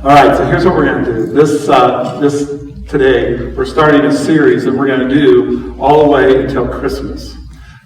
All right, so here's what we're going to do. This today, we're starting a series that we're going to do all the way until Christmas.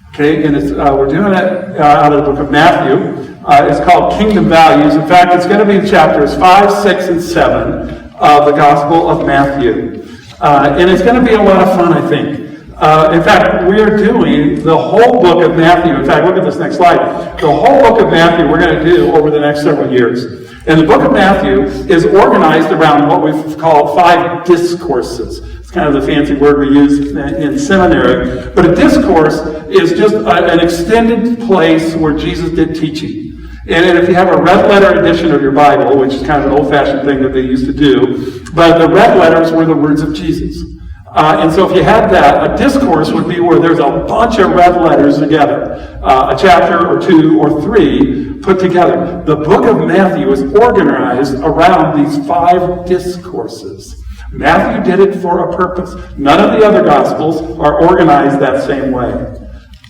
Okay, and we're doing it out of the book of Matthew. It's called Kingdom Values. In fact, it's going to be chapters 5, 6, and 7 of the Gospel of Matthew. And it's going to be a lot of fun, I think. In fact, we're doing the whole book of Matthew. In fact, look at this next slide. The whole book of Matthew we're going to do over the next several years. And the book of Matthew is organized around what we've called 5 discourses. It's kind of the fancy word we use in seminary. But a discourse is just an extended place where Jesus did teaching. And if you have a red letter edition of your Bible, which is kind of an old-fashioned thing that they used to do, but the red letters were the words of Jesus. And so if you had that, a discourse would be where there's a bunch of red letters together, a chapter or 2 or 3 put together. The book of Matthew is organized around these 5 discourses. Matthew did it for a purpose. None of the other Gospels are organized that same way.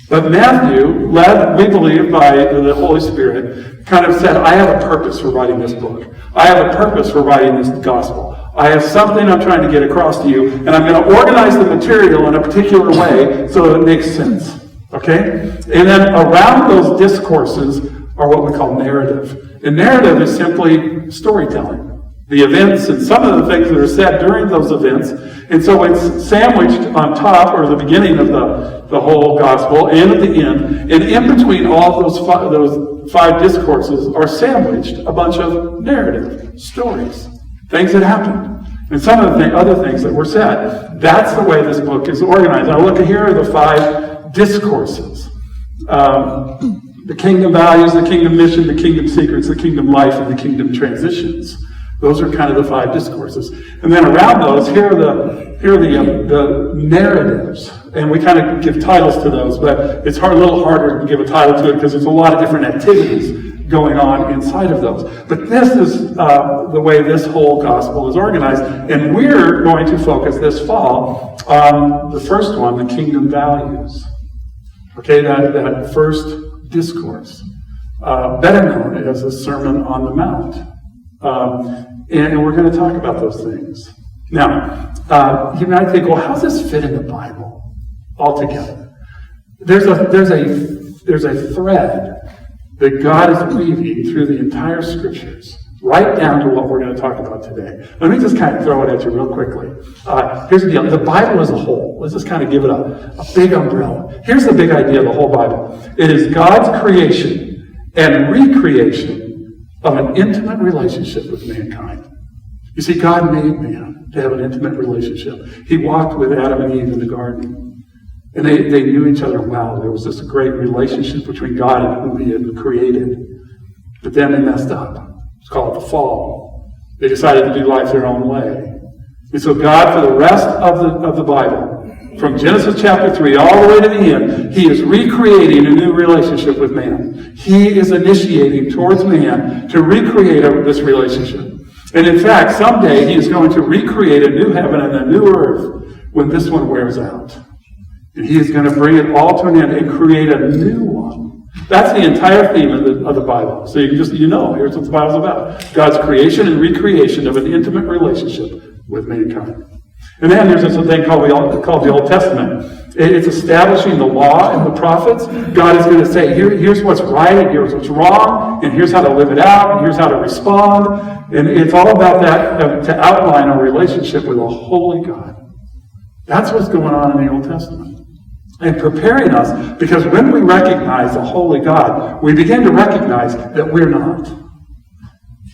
But Matthew, led, we believe, by the Holy Spirit, kind of said, I have a purpose for writing this book. I have a purpose for writing this Gospel. I have something I'm trying to get across to you, and I'm going to organize the material in a particular way so that it makes sense. Okay? And then around those discourses are what we call narrative. And narrative is simply storytelling. The events and some of the things that are said during those events. And so it's sandwiched on top, or the beginning of the whole gospel, and at the end. And in between all of those five discourses are sandwiched a bunch of narrative stories. Things that happened. And some of the other things that were said. That's the way this book is organized. Now look, here are the 5 discourses. The kingdom values, the kingdom mission, the kingdom secrets, the kingdom life, and the kingdom transitions. Those are kind of the 5 discourses. And then around those, here are the narratives. And we kind of give titles to those, but it's a little harder to give a title to it because there's a lot of different activities going on inside of those. But this is the way this whole gospel is organized. And we're going to focus this fall on the first one, the kingdom values. Okay, that first discourse. Better known as the Sermon on the Mount. And we're going to talk about those things. Now, you might think, well, how does this fit in the Bible altogether? There's a thread that God is weaving through the entire Scriptures, right down to what we're going to talk about today. Let me just kind of throw it at you real quickly. Here's the deal. The Bible as a whole, let's just kind of give it a big umbrella. Here's the big idea of the whole Bible. It is God's creation and recreation of an intimate relationship with mankind. You see, God made man to have an intimate relationship. He walked with Adam and Eve in the garden. And they knew each other well. There was this great relationship between God and whom He had created. But then they messed up. It's called the fall. They decided to do life their own way. And so God, for the rest of the Bible, from Genesis chapter 3 all the way to the end, He is recreating a new relationship with man. He is initiating towards man to recreate this relationship. And in fact, someday He is going to recreate a new heaven and a new earth when this one wears out. And He is going to bring it all to an end and create a new one. That's the entire theme of the Bible. So you can here's what the Bible's about. God's creation and recreation of an intimate relationship with mankind. And then there's this thing called the Old Testament. It's establishing the law and the prophets. God is going to say, here's what's right, and here's what's wrong, and here's how to live it out, and here's how to respond. And it's all about that, to outline our relationship with a holy God. That's what's going on in the Old Testament. And preparing us, because when we recognize a holy God, we begin to recognize that we're not.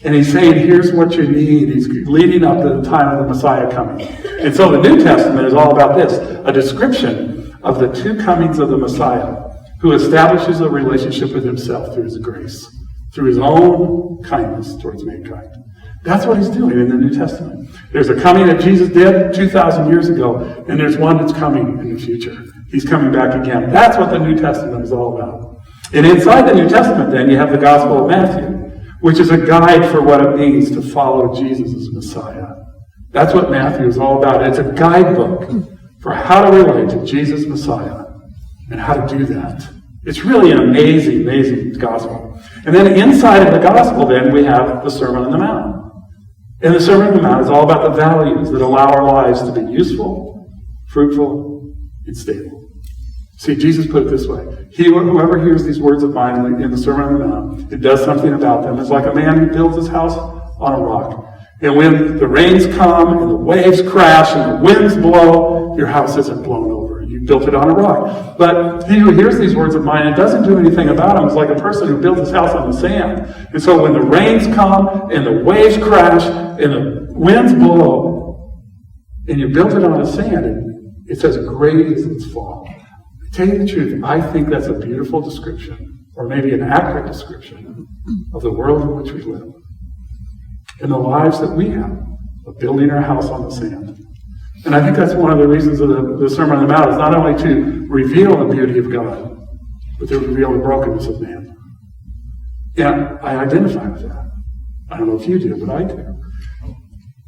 And He's saying, here's what you need. He's leading up to the time of the Messiah coming. And so the New Testament is all about this, a description of the 2 comings of the Messiah, who establishes a relationship with Himself through His grace, through His own kindness towards mankind. That's what He's doing in the New Testament. There's a coming that Jesus did 2,000 years ago, and there's one that's coming in the future. He's coming back again. That's what the New Testament is all about. And inside the New Testament, then, you have the Gospel of Matthew, which is a guide for what it means to follow Jesus as Messiah. That's what Matthew is all about. It's a guidebook for how to relate to Jesus Messiah and how to do that. It's really an amazing, amazing gospel. And then inside of the gospel, then, we have the Sermon on the Mount. And the Sermon on the Mount is all about the values that allow our lives to be useful, fruitful, and stable. See, Jesus put it this way. Whoever hears these words of mine in the Sermon on the Mount, it does something about them. It's like a man who builds his house on a rock. And when the rains come and the waves crash and the winds blow, your house isn't blown over. You built it on a rock. But he who hears these words of mine and doesn't do anything about them is like a person who built his house on the sand. And so when the rains come and the waves crash and the winds blow and you built it on the sand, it's as great as its fall. To tell you the truth, I think that's a beautiful description, or maybe an accurate description, of the world in which we live. And the lives that we have of building our house on the sand. And I think that's one of the reasons of the Sermon on the Mount is not only to reveal the beauty of God, but to reveal the brokenness of man. And I identify with that. I don't know if you do, but I do.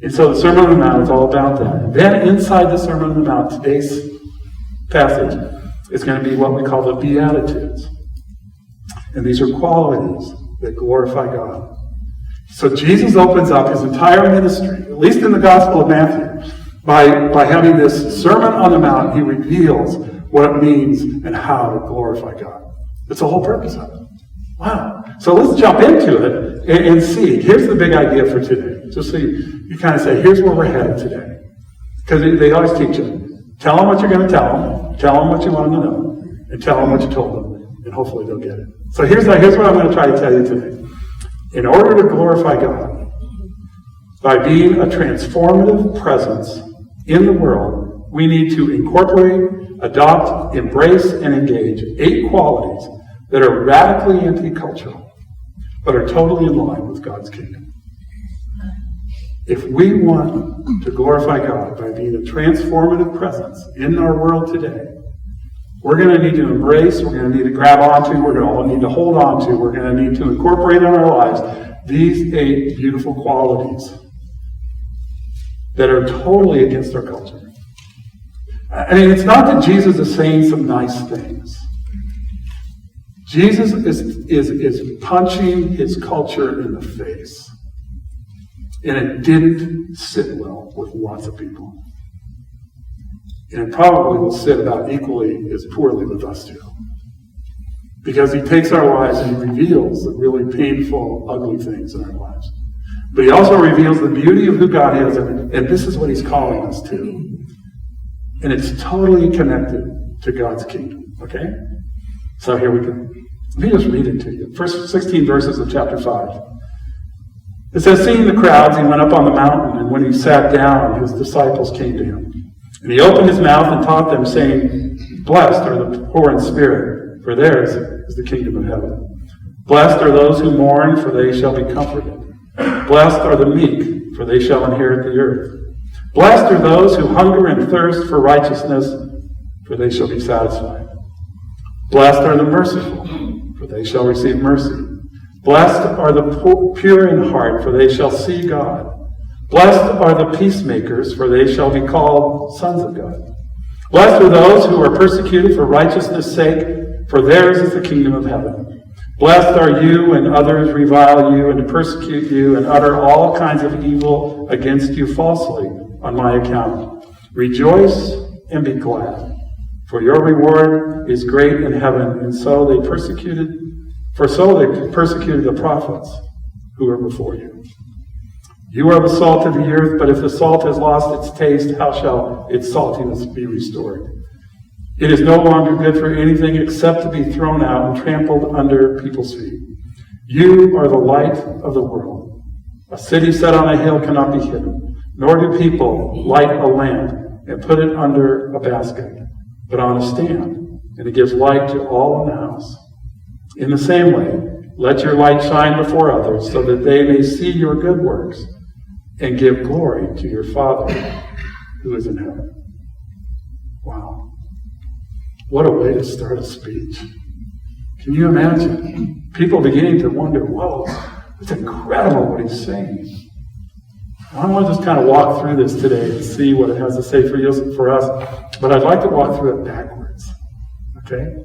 And so the Sermon on the Mount is all about that. And then inside the Sermon on the Mount, today's passage is going to be what we call the Beatitudes. And these are qualities that glorify God. So Jesus opens up his entire ministry, at least in the Gospel of Matthew, by having this Sermon on the Mount. He reveals what it means and how to glorify God. That's the whole purpose of it. Wow. So let's jump into it and see. Here's the big idea for today. Just so you kind of say, here's where we're headed today. Because they always teach you. Tell them what you're going to tell them what you want them to know, and tell them what you told them, and hopefully they'll get it. So here's what I'm going to try to tell you today. In order to glorify God, by being a transformative presence in the world, we need to incorporate, adopt, embrace, and engage 8 qualities that are radically anti-cultural, but are totally in line with God's kingdom. If we want to glorify God by being a transformative presence in our world today, we're going to need to embrace, we're going to need to grab onto, we're going to need to hold on to, we're going to need to incorporate in our lives these 8 beautiful qualities that are totally against our culture. I mean, it's not that Jesus is saying some nice things. Jesus is punching his culture in the face. And it didn't sit well with lots of people. And it probably will sit about equally as poorly with us too. Because he takes our lives and he reveals the really painful, ugly things in our lives. But he also reveals the beauty of who God is, and this is what he's calling us to. And it's totally connected to God's kingdom. Okay? So here we go. Let me just read it to you. First 16 verses of chapter 5. It says, seeing the crowds, he went up on the mountain, and when he sat down, his disciples came to him. And he opened his mouth and taught them, saying, blessed are the poor in spirit, for theirs is the kingdom of heaven. Blessed are those who mourn, for they shall be comforted. Blessed are the meek, for they shall inherit the earth. Blessed are those who hunger and thirst for righteousness, for they shall be satisfied. Blessed are the merciful, for they shall receive mercy. Blessed are the pure in heart, for they shall see God. Blessed are the peacemakers, for they shall be called sons of God. Blessed are those who are persecuted for righteousness' sake, for theirs is the kingdom of heaven. Blessed are you when others revile you and persecute you and utter all kinds of evil against you falsely on my account. Rejoice and be glad, for your reward is great in heaven, and so they persecuted the prophets who were before you. You are the salt of the earth, but if the salt has lost its taste, how shall its saltiness be restored? It is no longer good for anything except to be thrown out and trampled under people's feet. You are the light of the world. A city set on a hill cannot be hidden, nor do people light a lamp and put it under a basket, but on a stand, and it gives light to all in the house. In the same way, let your light shine before others, so that they may see your good works and give glory to your Father who is in heaven. Wow. What a way to start a speech. Can you imagine? People beginning to wonder, whoa, it's incredible what he's saying. I want to just kind of walk through this today and see what it has to say for us, but I'd like to walk through it backwards. Okay?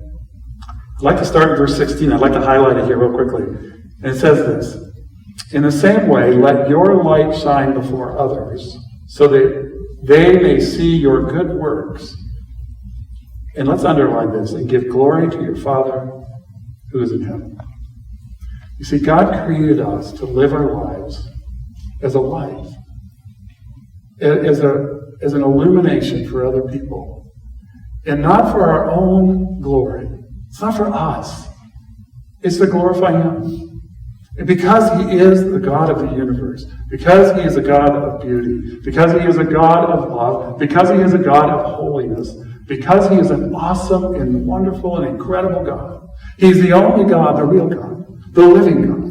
I'd like to start in verse 16. I'd like to highlight it here real quickly. And it says this. In the same way, let your light shine before others, so that they may see your good works. And let's underline this, and give glory to your Father who is in heaven. You see, God created us to live our lives as a light, as an illumination for other people, and not for our own glory. It's not for us. It's to glorify Him. And because He is the God of the universe, because He is a God of beauty, because He is a God of love, because He is a God of holiness, because He is an awesome and wonderful and incredible God. He's the only God, the real God, the living God.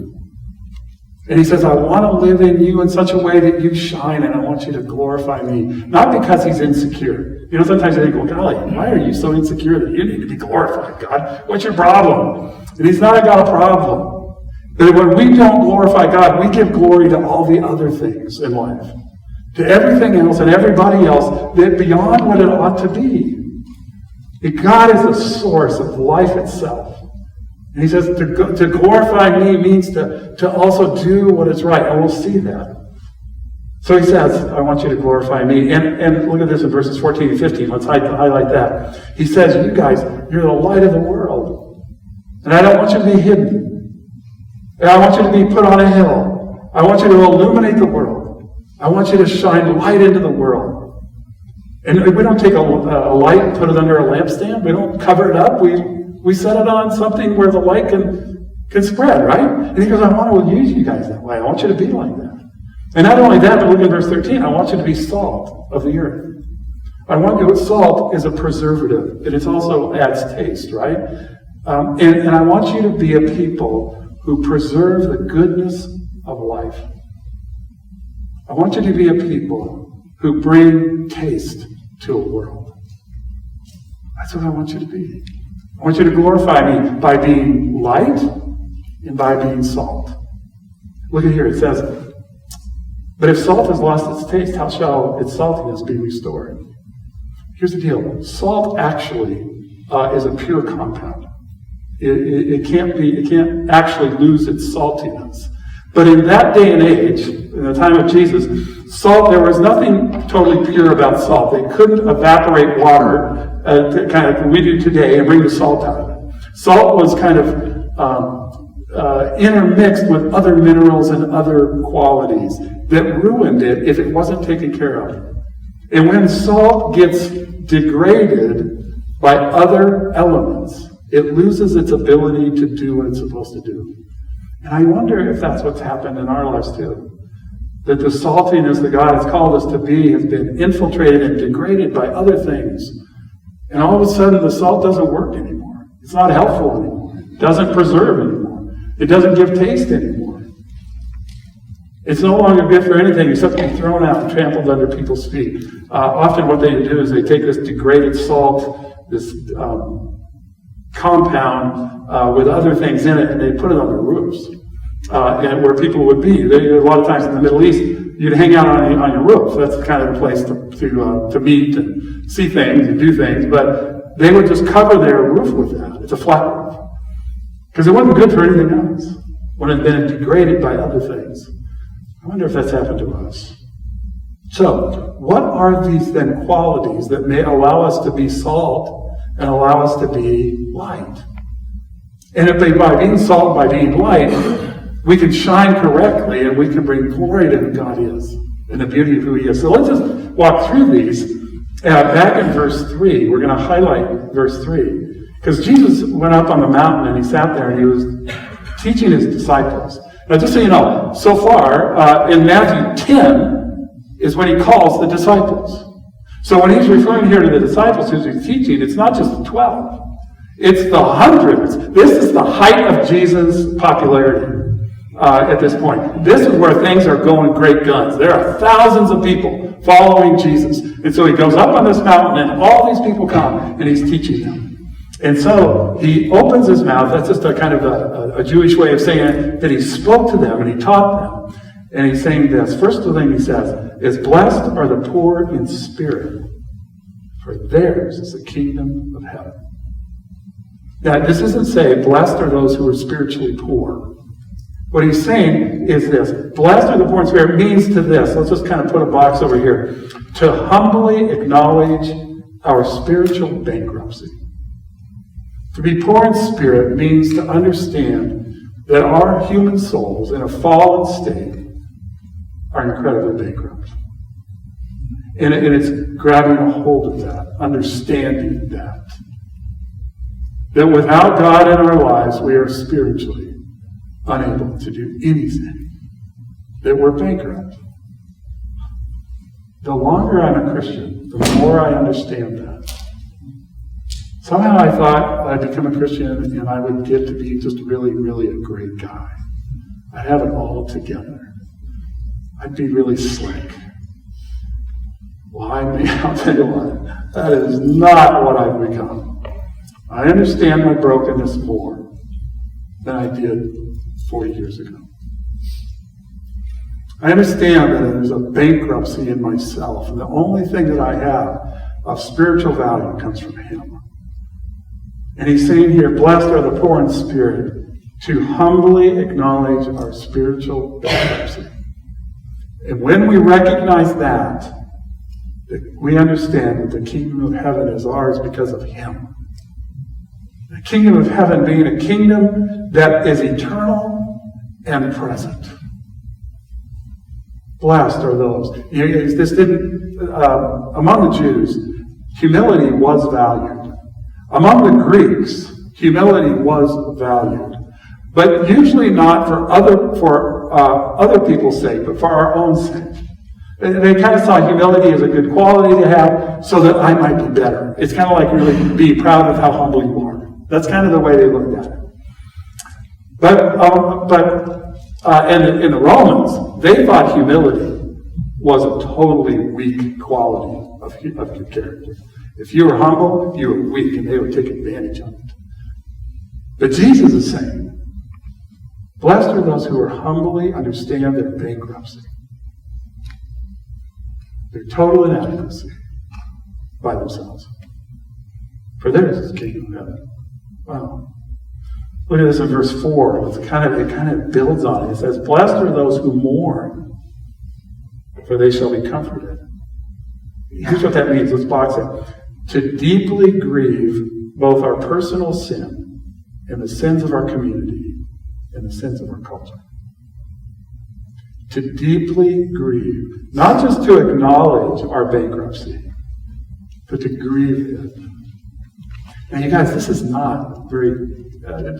And He says, I want to live in you in such a way that you shine, and I want you to glorify me. Not because He's insecure. You know, sometimes you think, well, golly, why are you so insecure that you need to be glorified, God? What's your problem? And He's not got a problem. But when we don't glorify God, we give glory to all the other things in life. To everything else and everybody else that beyond what it ought to be. God is the source of life itself. And He says to glorify me means to also do what is right. And we'll see that. So He says, I want you to glorify me. And look at this in verses 14 and 15. Let's highlight that. He says, you guys, you're the light of the world. And I don't want you to be hidden. And I want you to be put on a hill. I want you to illuminate the world. I want you to shine light into the world. And we don't take a light and put it under a lampstand. We don't cover it up. We set it on something where the light can spread, right? And He goes, I want to use you guys that way. I want you to be like that. And not only that, but look at verse 13. I want you to be salt of the earth. I want you, salt is a preservative. And it also adds taste, right? And I want you to be a people who preserve the goodness of life. I want you to be a people who bring taste to a world. That's what I want you to be. I want you to glorify me by being light and by being salt. Look at here, it says, but if salt has lost its taste, how shall its saltiness be restored? Here's the deal. Salt actually is a pure compound. It can't actually lose its saltiness. But in that day and age, in the time of Jesus, salt, there was nothing totally pure about salt. They couldn't evaporate water, kind of like we do today, and bring the salt out of it. Salt was kind of intermixed with other minerals and other qualities that ruined it if it wasn't taken care of. And when salt gets degraded by other elements, it loses its ability to do what it's supposed to do. And I wonder if that's what's happened in our lives too. That the saltiness that God has called us to be has been infiltrated and degraded by other things. And all of a sudden the salt doesn't work anymore. It's not helpful anymore. It doesn't preserve anymore. It doesn't give taste anymore. It's no longer good for anything except to be thrown out and trampled under people's feet. Often what they do is they take this degraded salt, this compound with other things in it, and they put it on their roofs, and where people would be. A lot of times in the Middle East, you'd hang out on your roof. That's kind of the place to meet and see things and do things. But they would just cover their roof with that. It's a flat roof because it wasn't good for anything else when it had been degraded by other things. I wonder if that's happened to us. So, what are these then qualities that may allow us to be salt and allow us to be light? And if by being salt, by being light, we can shine correctly and we can bring glory to who God is and the beauty of who He is. So let's just walk through these. Back in verse 3, we're going to highlight verse 3. Because Jesus went up on the mountain and He sat there and He was teaching His disciples. Now just so you know, so far in Matthew 10 is when He calls the disciples. So when He's referring here to the disciples who He's teaching, it's not just the 12. It's the hundreds. This is the height of Jesus' popularity at this point. This is where things are going great guns. There are thousands of people following Jesus. And so He goes up on this mountain and all these people come and He's teaching them. And so He opens His mouth. That's just a kind of a Jewish way of saying that He spoke to them and He taught them. And He's saying this. First thing He says is, blessed are the poor in spirit, for theirs is the kingdom of heaven. Now, this doesn't say, blessed are those who are spiritually poor. What he's saying is this. Blessed are the poor in spirit means to this. Let's just kind of put a box over here. To humbly acknowledge our spiritual bankruptcy. To be poor in spirit means to understand that our human souls in a fallen state are incredibly bankrupt. And it's grabbing a hold of that, understanding that. That without God in our lives, we are spiritually unable to do anything. That we're bankrupt. The longer I'm a Christian, the more I understand that. Somehow I thought I'd become a Christian and I would get to be just really, really a great guy. I'd have it all together. I'd be really slick. Well, I'll tell you what, that is not what I've become. I understand my brokenness more than I did 40 years ago. I understand that there's a bankruptcy in myself, and the only thing that I have of spiritual value comes from Him. And He's saying here, blessed are the poor in spirit, to humbly acknowledge our spiritual bankruptcy. And when we recognize that we understand that the kingdom of heaven is ours because of Him. The kingdom of heaven being a kingdom that is eternal and present. Blessed are those. This didn't, among the Jews, humility was valued. Among the Greeks, humility was valued. But usually not for other people's sake, but for our own sake. They kind of saw humility as a good quality to have so that I might be better. It's kind of like really be proud of how humble you are. That's kind of the way they looked at it. And in the Romans, they thought humility was a totally weak quality of your character. If you were humble, you were weak, and they would take advantage of it. But Jesus is saying, blessed are those who are humbly understand their bankruptcy. Their total inadequacy by themselves. For theirs is the kingdom of heaven. Wow. Look at this in verse 4. It kind of builds on it. It says, blessed are those who mourn, for they shall be comforted. Here's what that means. Let's box it. To deeply grieve both our personal sin and the sins of our community and the sins of our culture. To deeply grieve. Not just to acknowledge our bankruptcy, but to grieve it. Now, you guys, this is not very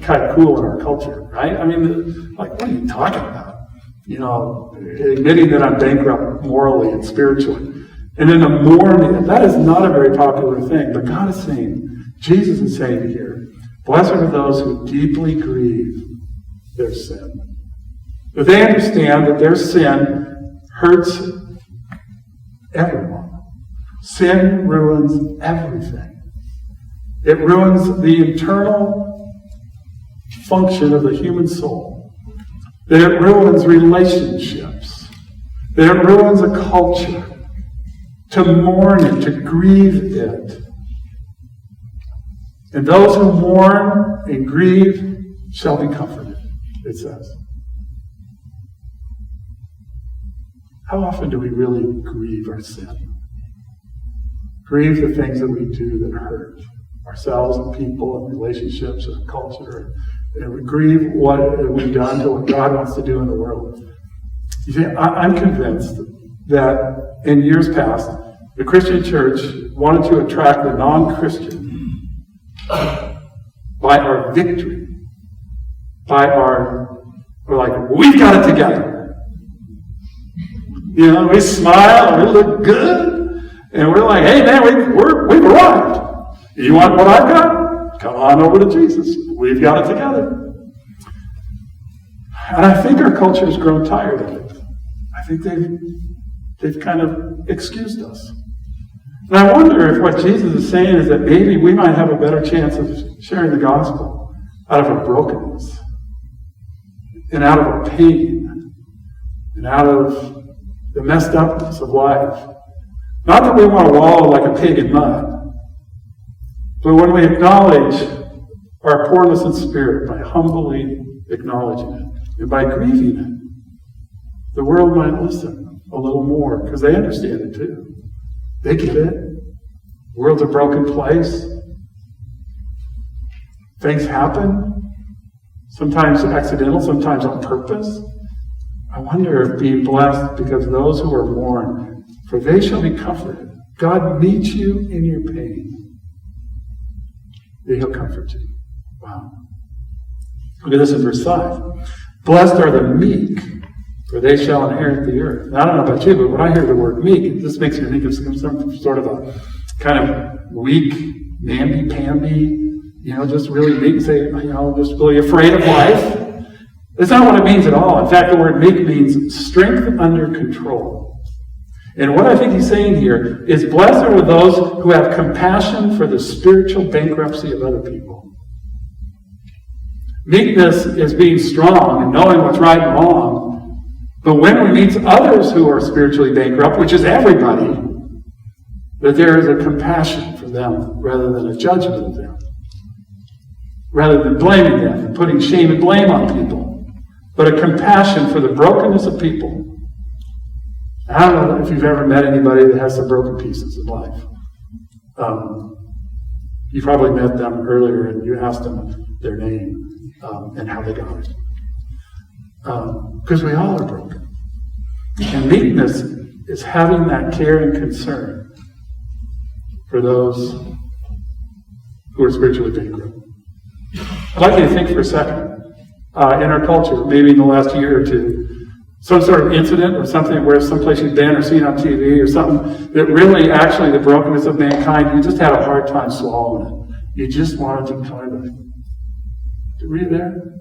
kind of cool in our culture, right? I mean, like, what are you talking about? You know, admitting that I'm bankrupt morally and spiritually. And in a mourning, that is not a very popular thing. But God is saying, Jesus is saying here, blessed are those who deeply grieve their sin. But they understand that their sin hurts everyone. Sin ruins everything. It ruins the internal function of the human soul. That it ruins relationships. That it ruins a culture. To mourn it, to grieve it. And those who mourn and grieve shall be comforted, it says. How often do we really grieve our sin? Grieve the things that we do that hurt ourselves and people and relationships and culture. And we grieve what we've done to what God wants to do in the world. You see, I'm convinced that in years past, the Christian church wanted to attract the non-Christian by our victory. We're like, we've got it together. You know, we smile, we look good, and we're like, hey man, we've arrived. You want what I've got? Come on over to Jesus. We've got it together. And I think our culture has grown tired of it. I think they've kind of excused us. And I wonder if what Jesus is saying is that maybe we might have a better chance of sharing the gospel out of our brokenness and out of our pain and out of the messed upness of life. Not that we want to wallow like a pig in mud, but when we acknowledge our poorness in spirit by humbly acknowledging it And by grieving it, the world might listen a little more because they understand it too. They get it. The world's a broken place. Things happen, sometimes accidental, sometimes on purpose. I wonder if being blessed because those who are mourn, for they shall be comforted. God meets you in your pain. He'll comfort you. Wow. Look at this in verse 5. Blessed are the meek, for they shall inherit the earth. Now, I don't know about you, but when I hear the word meek, this makes me think of some sort of a kind of weak, namby-pamby, just really meek, say, just really afraid of life. That's not what it means at all. In fact, the word meek means strength under control. And what I think he's saying here is blessed are those who have compassion for the spiritual bankruptcy of other people. Meekness is being strong and knowing what's right and wrong. But when we meet others who are spiritually bankrupt, which is everybody, that there is a compassion for them rather than a judgment of them. Rather than blaming them and putting shame and blame on people. But a compassion for the brokenness of people. I don't know if you've ever met anybody that has some broken pieces in life. You probably met them earlier and you asked them their name and how they got it. Because we all are broken. And meekness is having that care and concern for those who are spiritually bankrupt. I'd like you to think for a second, in our culture, maybe in the last year or two, some sort of incident or something where someplace you've been or seen on TV or something that really actually the brokenness of mankind, you just had a hard time swallowing it. You just wanted to kind of, were you there?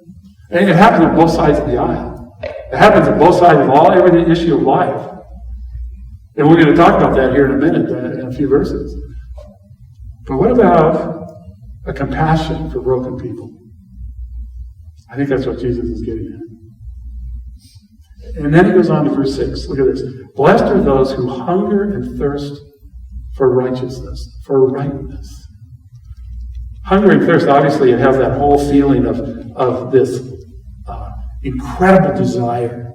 And it happens on both sides of the aisle. It happens on both sides of every issue of life. And we're going to talk about that here in a minute, in a few verses. But what about a compassion for broken people? I think that's what Jesus is getting at. And then he goes on to verse 6. Look at this. Blessed are those who hunger and thirst for righteousness, for rightness. Hunger and thirst, obviously, it has that whole feeling of this incredible desire.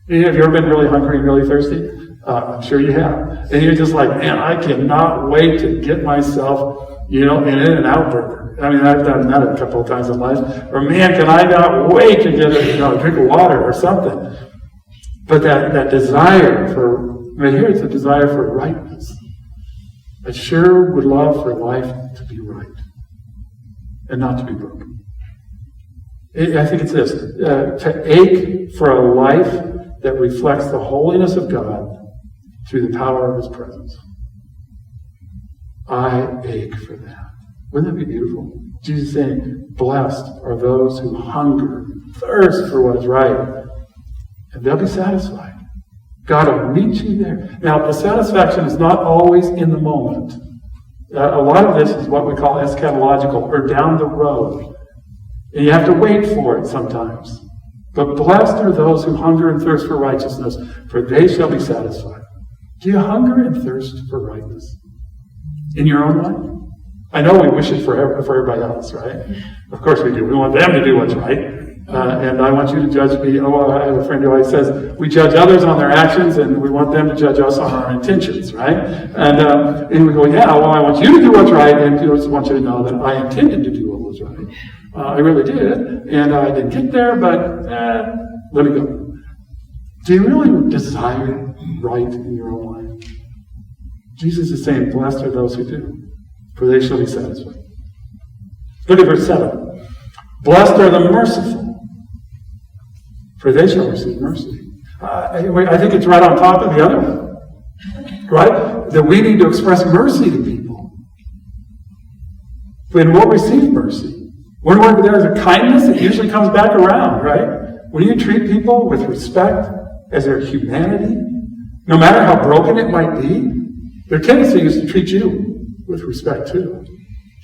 Have you ever been really hungry and really thirsty? I'm sure you have. And you're just like, man, I cannot wait to get myself, an In-N-Out burger. I mean, I've done that a couple of times in life. Or, man, can I not wait to get a drink of water or something. But that desire here it's a desire for rightness. I sure would love for life to be right and not to be broken. I think it's this, to ache for a life that reflects the holiness of God through the power of His presence. I ache for that. Wouldn't that be beautiful? Jesus is saying, blessed are those who hunger and thirst for what is right, and they'll be satisfied. God will meet you there. Now, the satisfaction is not always in the moment. A lot of this is what we call eschatological, or down the road. And you have to wait for it sometimes. But blessed are those who hunger and thirst for righteousness, for they shall be satisfied. Do you hunger and thirst for rightness in your own life? I know we wish it for everybody else, right? Of course we do. We want them to do what's right. And I want you to judge me. I have a friend who always says, we judge others on their actions, and we want them to judge us on our intentions, right? And we go, yeah, well, I want you to do what's right, and I just want you to know that I intended to do what was right. I really did, and I didn't get there, but let me go. Do you really desire right in your own life? Jesus is saying, blessed are those who do, for they shall be satisfied. Look at verse 7. Blessed are the merciful, for they shall receive mercy. I think it's right on top of the other one, right? That we need to express mercy to people. And we'll receive mercy. When there's a kindness, it usually comes back around, right? When you treat people with respect as their humanity, no matter how broken it might be, their tendency is to treat you with respect too.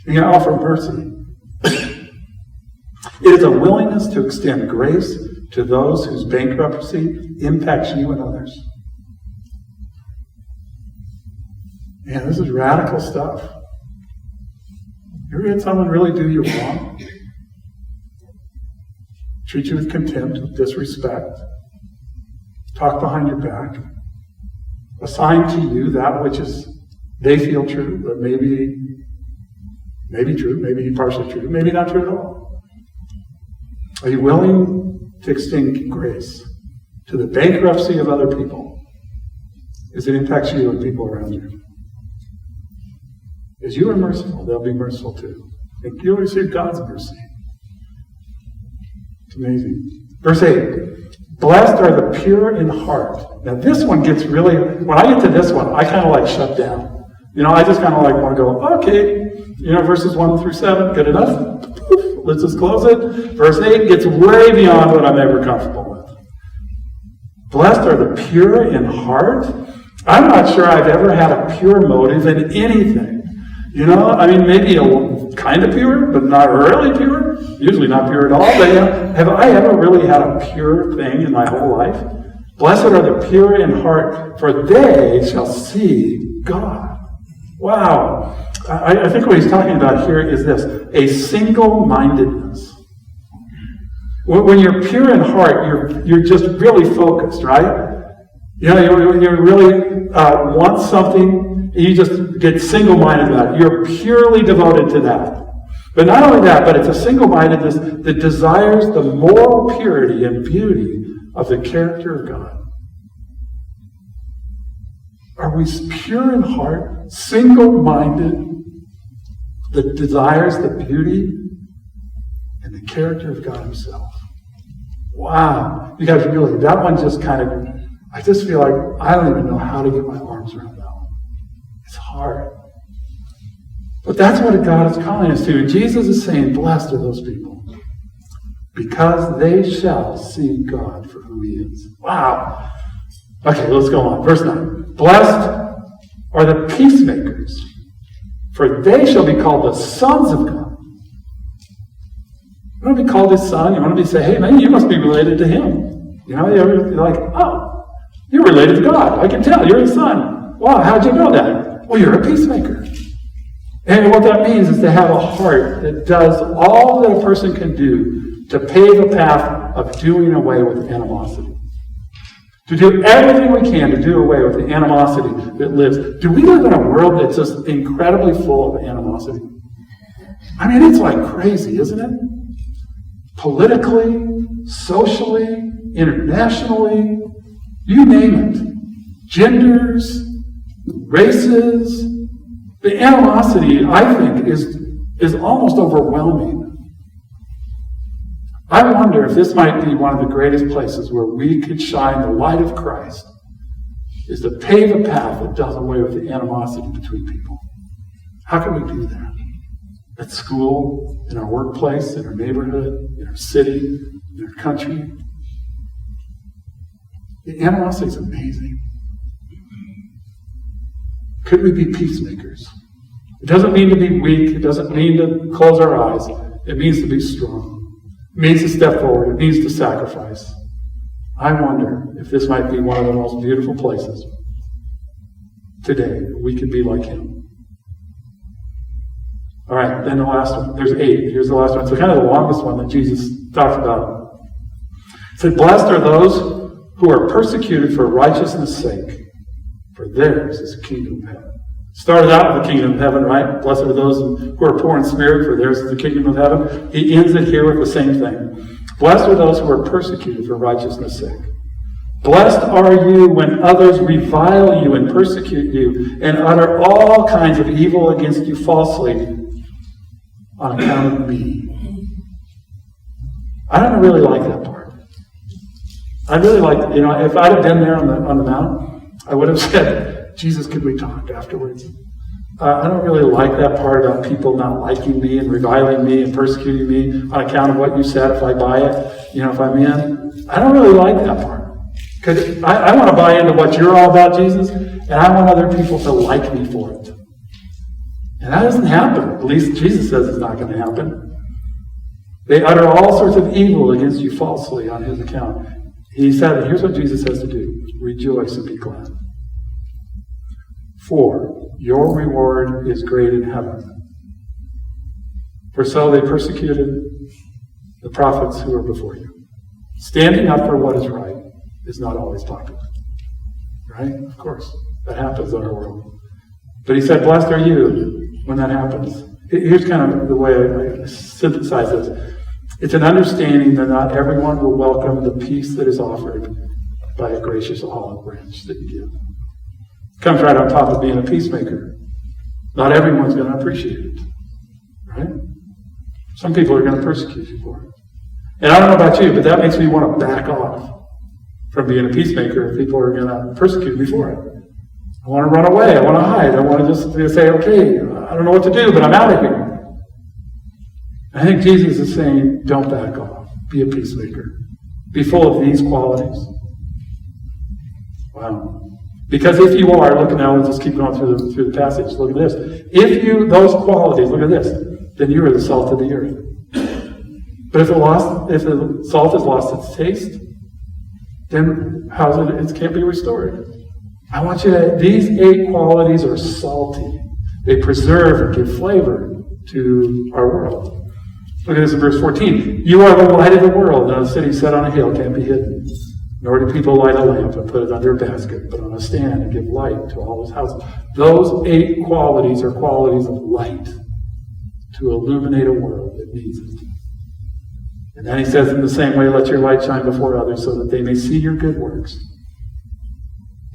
And you offer mercy. It is a willingness to extend grace to those whose bankruptcy impacts you and others. Man, this is radical stuff. You ever had someone really do you wrong? treat you with contempt, with disrespect, talk behind your back, assign to you that which is they feel true, but maybe true, maybe partially true, maybe not true at all. Are you willing to extend grace to the bankruptcy of other people as it impacts you and people around you? As you are merciful, they'll be merciful too. And you'll receive God's mercy. It's amazing. Verse 8. Blessed are the pure in heart. Now this one gets really, when I get to this one, I kind of like shut down. I just kind of like want to go, okay. Verses 1 through 7, good enough. Let's just close it. Verse 8 gets way beyond what I'm ever comfortable with. Blessed are the pure in heart. I'm not sure I've ever had a pure motive in anything. Maybe a kind of pure, but not really pure. Usually not pure at all. But have I ever really had a pure thing in my whole life? Blessed are the pure in heart, for they shall see God. Wow. I think what he's talking about here is this, a single-mindedness. When you're pure in heart, you're just really focused, right? You really want something, you just get single-minded about it. You're purely devoted to that. But not only that, but it's a single-mindedness that desires the moral purity and beauty of the character of God. Are we pure in heart, single-minded, that desires the beauty and the character of God himself? Wow. You guys really, that one just kind of, I just feel like I don't even know how to get my arms around that one. It's hard. But that's what God is calling us to. Jesus is saying, blessed are those people, because they shall see God for who he is. Wow. Okay, let's go on. Verse 9. Blessed are the peacemakers, for they shall be called the sons of God. You want to be called his son? You want to be say, hey man, you must be related to him. You're like, oh, you're related to God. I can tell, you're his son. Wow, how'd you know that? Well, you're a peacemaker. And what that means is to have a heart that does all that a person can do to pave a path of doing away with animosity. To do everything we can to do away with the animosity that lives. Do we live in a world that's just incredibly full of animosity? It's like crazy, isn't it? Politically, socially, internationally, you name it. Genders, races. The animosity, I think, is almost overwhelming. I wonder if this might be one of the greatest places where we could shine the light of Christ, is to pave a path that does away with the animosity between people. How can we do that? At school, in our workplace, in our neighborhood, in our city, in our country. The animosity is amazing. Could we be peacemakers? It doesn't mean to be weak. It doesn't mean to close our eyes. It means to be strong. It means to step forward. It means to sacrifice. I wonder if this might be one of the most beautiful places today we could be like him. All right, then the last one. There's 8. Here's the last one. It's kind of the longest one that Jesus talks about. It said, blessed are those who are persecuted for righteousness' sake, for theirs is the kingdom of heaven. Started out with the kingdom of heaven, right? Blessed are those who are poor in spirit, for theirs is the kingdom of heaven. He ends it here with the same thing. Blessed are those who are persecuted for righteousness' sake. Blessed are you when others revile you and persecute you and utter all kinds of evil against you falsely on account of me. I don't really like that part. I really like, if I'd have been there on the mount, I would have said, Jesus, could we talk afterwards? I don't really like that part about people not liking me and reviling me and persecuting me on account of what you said if I buy it, if I'm in. I don't really like that part. Because I want to buy into what you're all about, Jesus, and I want other people to like me for it. And that doesn't happen. At least Jesus says it's not going to happen. They utter all sorts of evil against you falsely on his account. He said, here's what Jesus has to do. Rejoice and be glad. For your reward is great in heaven. For so they persecuted the prophets who were before you. Standing up for what is right is not always popular. Right? Of course. That happens in our world. But he said, blessed are you when that happens. Here's kind of the way I synthesize this. It's an understanding that not everyone will welcome the peace that is offered by a gracious olive branch that you give. It comes right on top of being a peacemaker. Not everyone's going to appreciate it. Right? Some people are going to persecute you for it. And I don't know about you, but that makes me want to back off from being a peacemaker if people are going to persecute me for it. I want to run away. I want to hide. I want to just say, okay, I don't know what to do, but I'm out of here. I think Jesus is saying, don't back off. Be a peacemaker. Be full of these qualities. Wow. Because if you are, look now, let's just keep going through the passage. Look at this. If you, those qualities, look at this, then you are the salt of the earth. But if the salt has lost its taste, then it can't be restored. I want you to, these 8 qualities are salty. They preserve and give flavor to our world. Look at this in verse 14. You are the light of the world, and a city set on a hill can't be hidden. Nor do people light a lamp and put it under a basket, but on a stand and give light to all his houses. Those 8 qualities are qualities of light to illuminate a world that needs it. And then he says, in the same way, let your light shine before others so that they may see your good works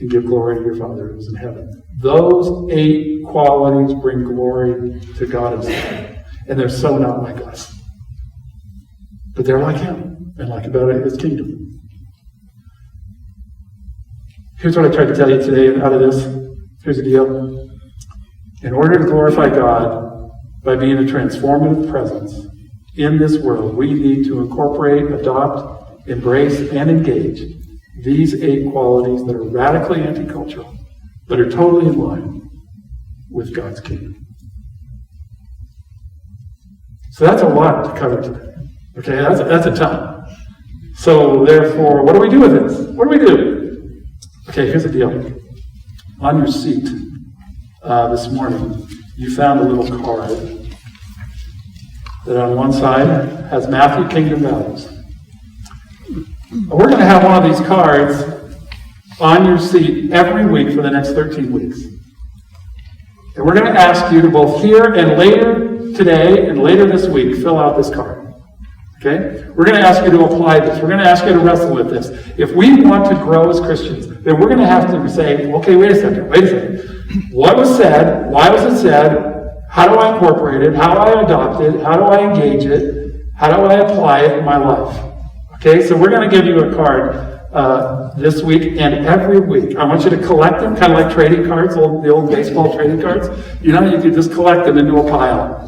and give glory to your Father who is in heaven. Those 8 qualities bring glory to God himself. And they're so not like us. But they're like him and like about his kingdom. Here's what I tried to tell you today out of this. Here's the deal. In order to glorify God by being a transformative presence in this world, we need to incorporate, adopt, embrace, and engage these 8 qualities that are radically anti-cultural, but are totally in line with God's kingdom. So that's a lot to cover today. Okay, that's a ton. So therefore, what do we do with this? What do we do? Okay, here's the deal. On your seat this morning, you found a little card that on one side has Matthew Kingdom Values. We're going to have one of these cards on your seat every week for the next 13 weeks. And we're going to ask you to both here and later today and later this week fill out this card. Okay? We're going to ask you to apply this. We're going to ask you to wrestle with this. If we want to grow as Christians, then we're going to have to say, okay, wait a second. What was said? Why was it said? How do I incorporate it? How do I adopt it? How do I engage it? How do I apply it in my life? Okay, so we're going to give you a card this week and every week. I want you to collect them, kind of like trading cards, the old baseball trading cards. You know, you can just collect them into a pile.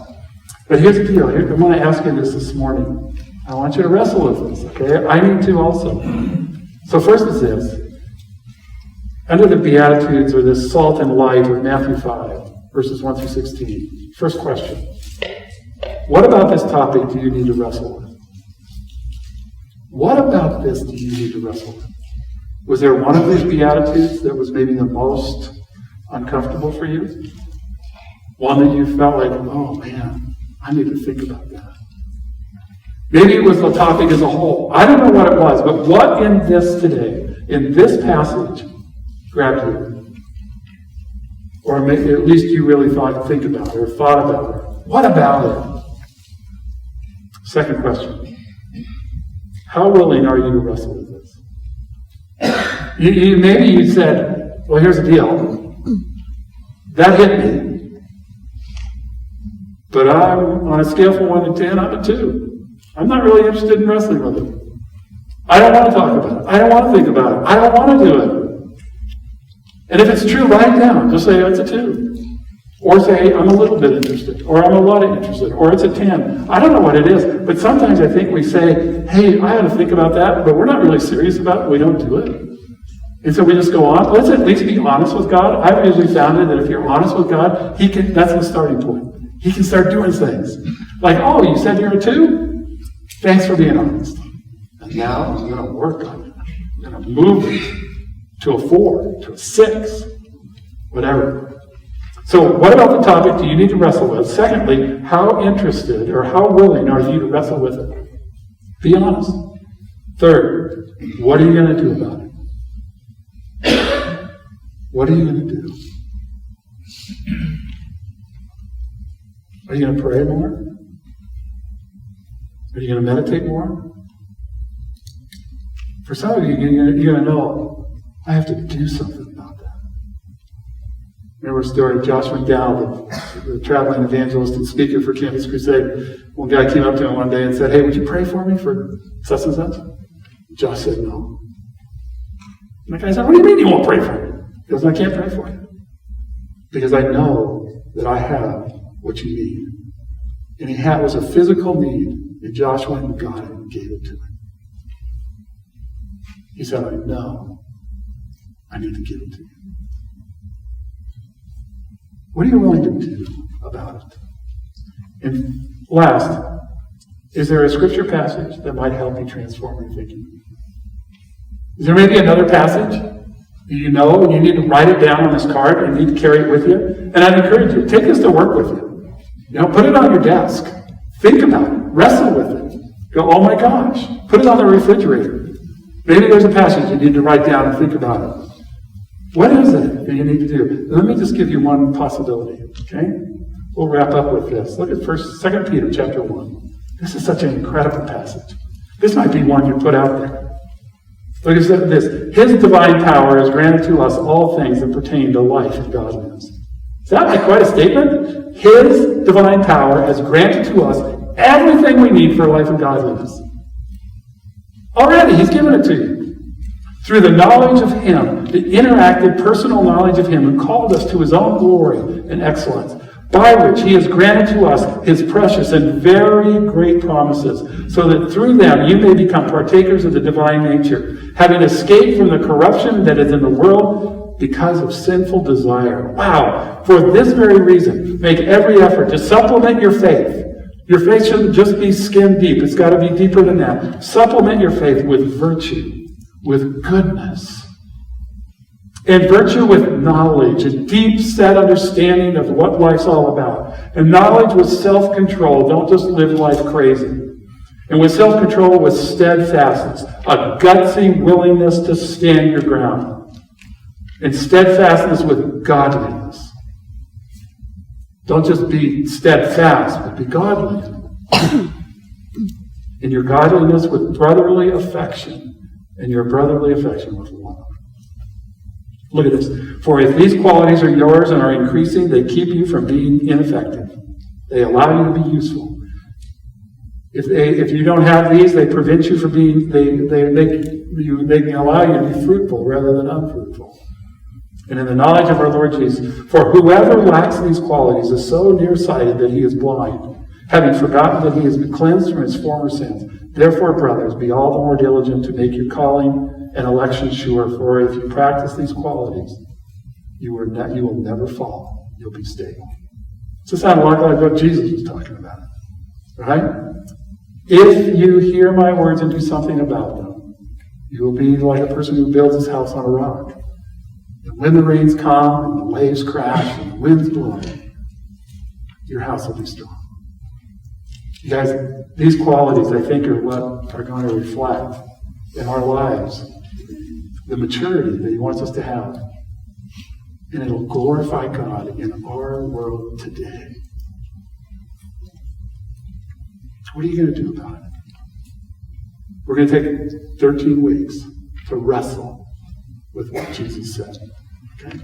But here's the deal. I want to ask you this morning. I want you to wrestle with this, okay? I need to also. So first is this. Under the Beatitudes, or this salt and light of Matthew 5, verses 1 through 16. First question. What about this topic do you need to wrestle with? What about this do you need to wrestle with? Was there one of these Beatitudes that was maybe the most uncomfortable for you? One that you felt like, oh man, I need to think about that. Maybe it was the topic as a whole. I don't know what it was, but what in this today, in this passage, grabbed you? Or maybe at least you really think about it or thought about it. What about it? Second question. How willing are you to wrestle with this? Maybe you said, well, here's the deal. That hit me. But I'm on a scale from 1 to 10, I'm a 2. I'm not really interested in wrestling with it. I don't want to talk about it. I don't want to think about it. I don't want to do it. And if it's true, write it down. Just say it's a 2. Or say, I'm a little bit interested. Or I'm a lot interested. Or it's a 10. I don't know what it is. But sometimes I think we say, hey, I ought to think about that. But we're not really serious about it. We don't do it. And so we just go on. Let's at least be honest with God. I've usually found that if you're honest with God, that's the starting point. He can start doing things. Like, oh, you said you're a 2? Thanks for being honest. And now I'm going to work on it. I'm going to move it to a 4, to a 6, whatever. So what about the topic do you need to wrestle with? Secondly, how interested or how willing are you to wrestle with it? Be honest. Third, what are you going to do about it? What are you going to do? Are you going to pray more? Are you going to meditate more? For some of you, you're going to know, I have to do something about that. Remember a story of Josh McDowell, the traveling evangelist and speaker for Campus Crusade. One guy came up to him one day and said, hey, would you pray for me for such and such? Josh said, no. And the guy said, what do you mean you won't pray for me? He goes, I can't pray for you. Because I know that I have what you need. And it was a physical need, and Josh went and got it and gave it to him. He said, I know I need to give it to you. What are you willing to do about it? And last, is there a scripture passage that might help you transform your thinking? Is there maybe another passage that you know and you need to write it down on this card and you need to carry it with you? And I'd encourage you, take this to work with you. Put it on your desk. Think about it. Wrestle with it. Go, oh my gosh. Put it on the refrigerator. Maybe there's a passage you need to write down and think about it. What is it that you need to do? Let me just give you one possibility, okay? We'll wrap up with this. Look at 2 Peter chapter 1. This is such an incredible passage. This might be one you put out there. Look at this. His divine power has granted to us all things that pertain to life and godliness. Is that like quite a statement? His divine power has granted to us everything we need for life and godliness. Already, He's given it to you. Through the knowledge of Him, the interactive personal knowledge of Him who called us to His own glory and excellence, by which He has granted to us His precious and very great promises, so that through them you may become partakers of the divine nature, having escaped from the corruption that is in the world because of sinful desire. Wow! For this very reason, make every effort to supplement your faith. Your faith shouldn't just be skin deep. It's got to be deeper than that. Supplement your faith with virtue, with goodness, and virtue with knowledge, a deep set understanding of what life's all about. And knowledge with self-control. Don't just live life crazy. And with self-control, with steadfastness, a gutsy willingness to stand your ground. And steadfastness with godliness. Don't just be steadfast, but be godly. And your godliness with brotherly affection. And your brotherly affection with love. Look at this. For if these qualities are yours and are increasing, they keep you from being ineffective. They allow you to be useful. If you don't have these, they prevent you from being, they can allow you to be fruitful rather than unfruitful. And in the knowledge of our Lord Jesus, for whoever lacks these qualities is so nearsighted that he is blind, having forgotten that he has been cleansed from his former sins. Therefore, brothers, be all the more diligent to make your calling and election sure, for if you practice these qualities, you will never fall. You'll be stable. Does this sound like what Jesus was talking about? Right? If you hear my words and do something about them, you will be like a person who builds his house on a rock. And when the rains come, and the waves crash, and the winds blow, your house will be strong. You guys, these qualities, I think, are what are going to reflect in our lives the maturity that He wants us to have. And it'll glorify God in our world today. What are you going to do about it? We're going to take 13 weeks to wrestle with what Jesus said. Okay?